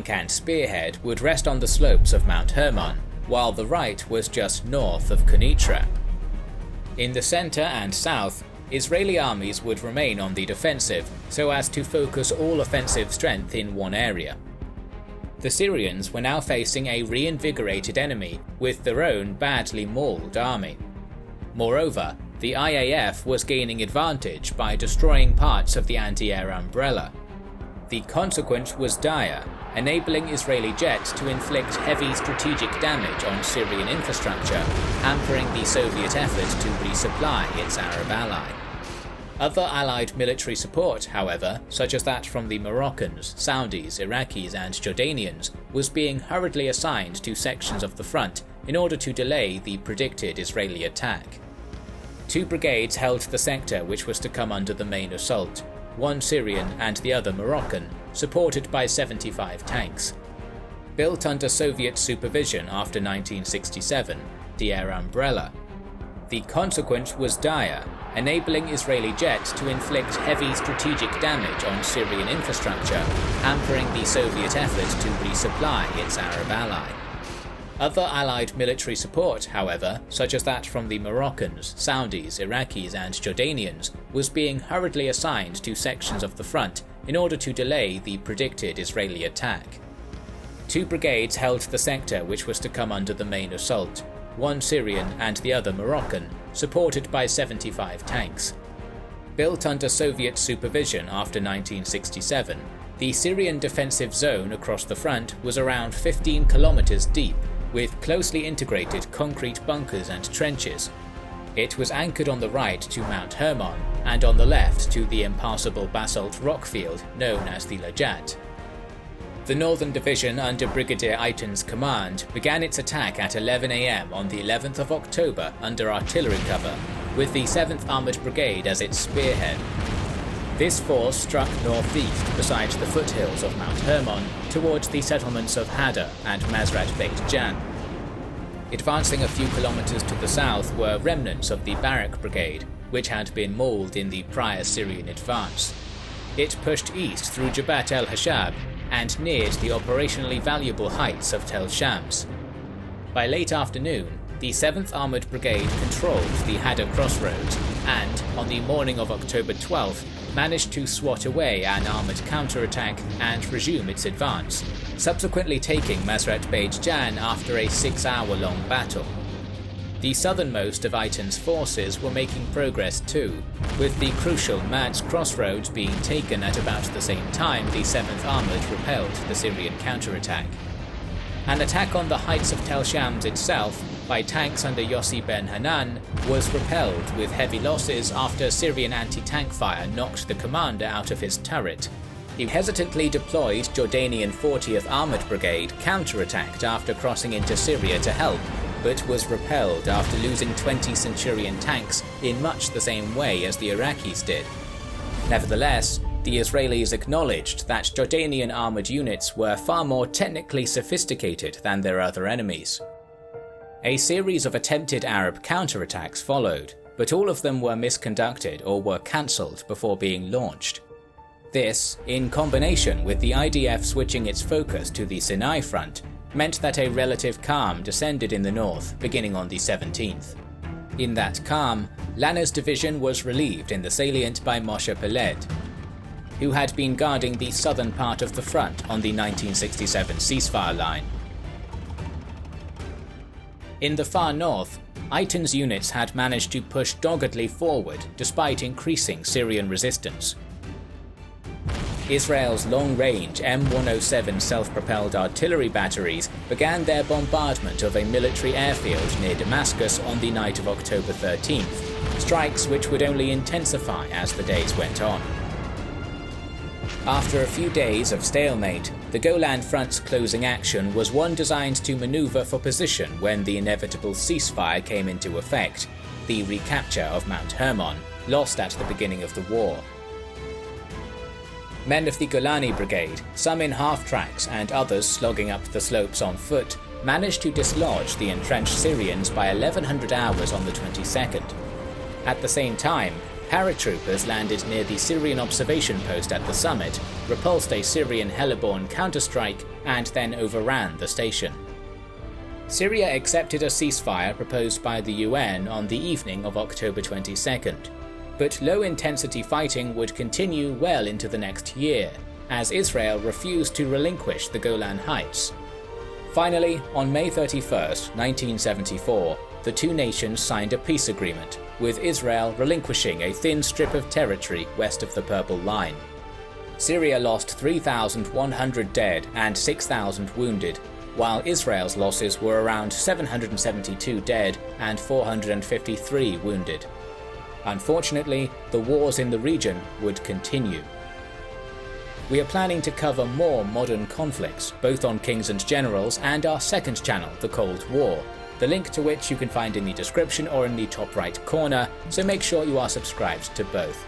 flank and spearhead would rest on the slopes of Mount Hermon, while the right was just north of Quneitra. In the center and south, Israeli armies would remain on the defensive so as to focus all offensive strength in one area. The Syrians were now facing a reinvigorated enemy with their own badly mauled army. Moreover, the IAF was gaining advantage by destroying parts of the anti-air umbrella. The consequence was dire, enabling Israeli jets to inflict heavy strategic damage on Syrian infrastructure, hampering the Soviet effort to resupply its Arab ally. Other Allied military support, however, such as that from the Moroccans, Saudis, Iraqis and Jordanians, was being hurriedly assigned to sections of the front in order to delay the predicted Israeli attack. 2 brigades held the sector which was to come under the main assault, one Syrian and the other Moroccan, supported by 75 tanks. Built under Soviet supervision after 1967, the Air Umbrella. The consequence was dire, enabling Israeli jets to inflict heavy strategic damage on Syrian infrastructure, hampering the Soviet effort to resupply its Arab ally. Other Allied military support, however, such as that from the Moroccans, Saudis, Iraqis and Jordanians, was being hurriedly assigned to sections of the front in order to delay the predicted Israeli attack. 2 brigades held the sector which was to come under the main assault, one Syrian and the other Moroccan, supported by 75 tanks. Built under Soviet supervision after 1967, the Syrian defensive zone across the front was around 15 kilometers deep, with closely integrated concrete bunkers and trenches. It was anchored on the right to Mount Hermon and on the left to the impassable basalt rockfield known as the Lajat. The Northern Division under Brigadier Eitan's command began its attack at 11 am on the 11th of October under artillery cover, with the 7th Armoured Brigade as its spearhead. This force struck northeast beside the foothills of Mount Hermon towards the settlements of Hada and Mazrat Beit Jan. Advancing a few kilometers to the south were remnants of the Barak Brigade, which had been mauled in the prior Syrian advance. It pushed east through Jabhat el-Hashab and neared the operationally valuable heights of Tel Shams. By late afternoon, the 7th Armoured Brigade controlled the Hada crossroads and, on the morning of October 12th, managed to swat away an armoured counterattack and resume its advance, subsequently taking Mazrat Beit Jan after a 6-hour-long battle. The southernmost of Eitan's forces were making progress too, with the crucial Mads crossroads being taken at about the same time the 7th Armoured repelled the Syrian counterattack. An attack on the heights of Tel Shams itself by tanks under Yossi Ben Hanan was repelled with heavy losses after Syrian anti-tank fire knocked the commander out of his turret. The hesitantly deployed Jordanian 40th Armoured Brigade counterattacked after crossing into Syria to help, but was repelled after losing 20 Centurion tanks in much the same way as the Iraqis did. Nevertheless, the Israelis acknowledged that Jordanian armoured units were far more technically sophisticated than their other enemies. A series of attempted Arab counterattacks followed, but all of them were misconducted or were cancelled before being launched. This, in combination with the IDF switching its focus to the Sinai front, meant that a relative calm descended in the north beginning on the 17th. In that calm, Lanner's division was relieved in the salient by Moshe Peled, who had been guarding the southern part of the front on the 1967 ceasefire line. In the far north, Eitan's units had managed to push doggedly forward despite increasing Syrian resistance. Israel's long-range M107 self-propelled artillery batteries began their bombardment of a military airfield near Damascus on the night of October 13th, strikes which would only intensify as the days went on. After a few days of stalemate, the Golan Front's closing action was one designed to maneuver for position when the inevitable ceasefire came into effect, the recapture of Mount Hermon, lost at the beginning of the war. Men of the Golani Brigade, some in half-tracks and others slogging up the slopes on foot, managed to dislodge the entrenched Syrians by 1100 hours on the 22nd. At the same time, Paratroopers landed near the Syrian observation post at the summit, repulsed a Syrian heliborne counterstrike, and then overran the station. Syria accepted a ceasefire proposed by the UN on the evening of October 22nd, but low-intensity fighting would continue well into the next year, as Israel refused to relinquish the Golan Heights. Finally, on May 31st, 1974, the two nations signed a peace agreement, with Israel relinquishing a thin strip of territory west of the Purple Line. Syria lost 3,100 dead and 6,000 wounded, while Israel's losses were around 772 dead and 453 wounded. Unfortunately, the wars in the region would continue. We are planning to cover more modern conflicts, both on Kings and Generals and our second channel, The Cold War, the link to which you can find in the description or in the top right corner, so make sure you are subscribed to both.